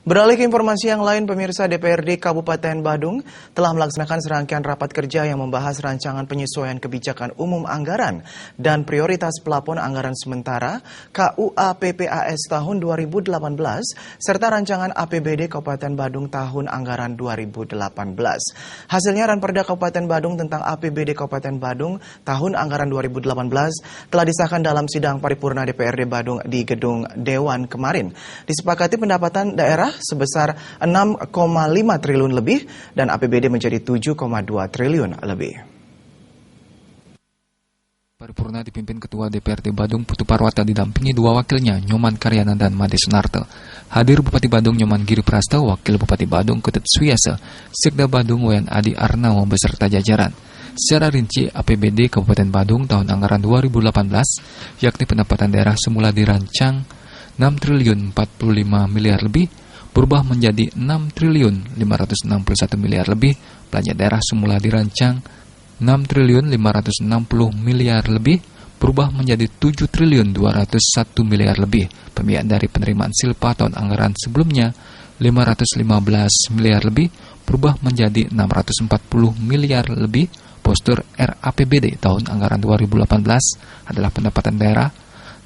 Beralih ke informasi yang lain, pemirsa, DPRD Kabupaten Badung telah melaksanakan serangkaian rapat kerja yang membahas rancangan penyesuaian kebijakan umum anggaran dan prioritas pelapon anggaran sementara KUA PPAS tahun 2018 serta rancangan APBD Kabupaten Badung tahun anggaran 2018. Hasilnya Ranperda Kabupaten Badung tentang APBD Kabupaten Badung tahun anggaran 2018 telah disahkan dalam sidang paripurna DPRD Badung di Gedung Dewan kemarin. Disepakati pendapatan daerah sebesar 6,5 triliun lebih dan APBD menjadi 7,2 triliun lebih. Paripurna dipimpin Ketua DPRD Badung Putu Parwata didampingi dua wakilnya, Nyoman Karyana dan Made Sunarto. Hadir Bupati Badung Nyoman Giri Prasta, Wakil Bupati Badung Ketut Swiasa, Sekda Badung Wayan Adi Arnawo beserta jajaran. Secara rinci, APBD Kabupaten Badung tahun anggaran 2018, yakni pendapatan daerah semula dirancang 6 triliun 45 miliar lebih, berubah menjadi 6 triliun 561 miliar lebih. Belanja daerah semula dirancang 6 triliun 560 miliar lebih, berubah menjadi 7 triliun 201 miliar lebih. Pembiayaan dari penerimaan silpa tahun anggaran sebelumnya 515 miliar lebih, berubah menjadi 640 miliar lebih. Postur RAPBD tahun anggaran 2018 adalah pendapatan daerah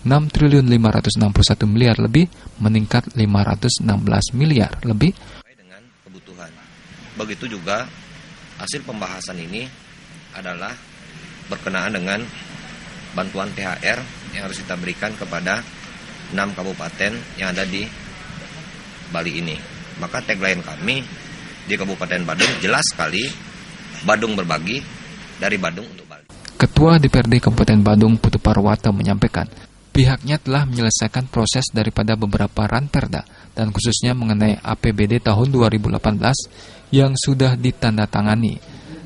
6 triliun 561 miliar lebih, meningkat 516 miliar lebih. Dengan kebutuhan. Begitu juga hasil pembahasan ini adalah berkenaan dengan bantuan THR yang harus kita berikan kepada 6 kabupaten yang ada di Bali ini. Maka tagline kami di Kabupaten Badung jelas sekali, Badung berbagi, dari Badung untuk Bali. Ketua DPRD Kabupaten Badung Putu Parwata menyampaikan, pihaknya telah menyelesaikan proses daripada beberapa ranperda dan khususnya mengenai APBD tahun 2018 yang sudah ditandatangani.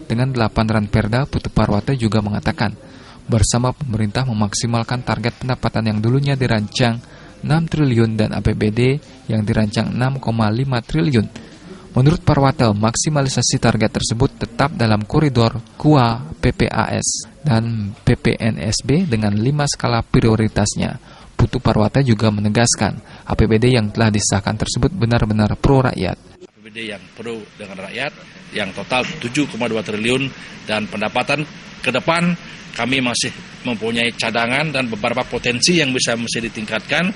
Dengan 8 ranperda, Putu Parwata juga mengatakan, bersama pemerintah memaksimalkan target pendapatan yang dulunya dirancang 6 triliun dan APBD yang dirancang 6,5 triliun. Menurut Parwata, maksimalisasi target tersebut tetap dalam koridor KUA PPAS dan PPNSB dengan 5 skala prioritasnya. Putu Parwata juga menegaskan, APBD yang telah disahkan tersebut benar-benar pro rakyat. APBD yang pro dengan rakyat, yang total 7,2 triliun dan pendapatan ke depan kami masih mempunyai cadangan dan beberapa potensi yang mesti ditingkatkan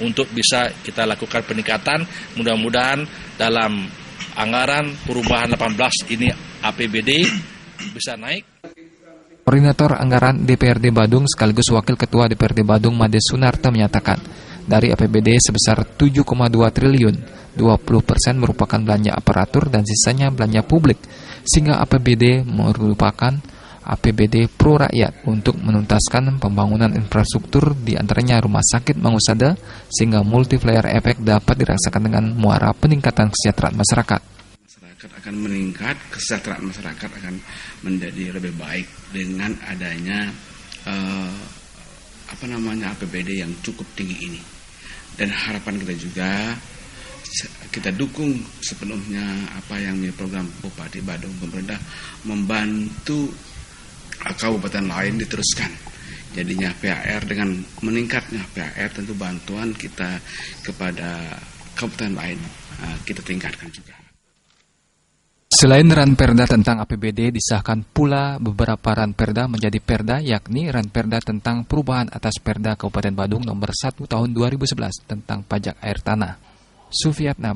untuk bisa kita lakukan peningkatan. Mudah-mudahan dalam anggaran perubahan 18 ini APBD bisa naik. Koordinator Anggaran DPRD Badung sekaligus Wakil Ketua DPRD Badung Made Sunarto menyatakan, dari APBD sebesar 7,2 triliun, 20% merupakan belanja aparatur dan sisanya belanja publik, sehingga APBD merupakan APBD pro rakyat untuk menuntaskan pembangunan infrastruktur di antaranya rumah sakit Mangusada, sehingga multiplier efek dapat dirasakan dengan muara peningkatan kesejahteraan masyarakat. Masyarakat akan meningkat, kesejahteraan masyarakat akan menjadi lebih baik dengan adanya APBD yang cukup tinggi ini. Dan harapan kita juga kita dukung sepenuhnya apa yang menjadi program Bupati Badung, pemerintah membantu kabupaten lain diteruskan. Jadinya PAR dengan meningkatnya PAR tentu bantuan kita kepada kabupaten lain kita tingkatkan juga. Selain ranperda tentang APBD, disahkan pula beberapa ranperda menjadi perda, yakni ranperda tentang perubahan atas Perda Kabupaten Badung nomor 1 tahun 2011 tentang pajak air tanah. Sufiatna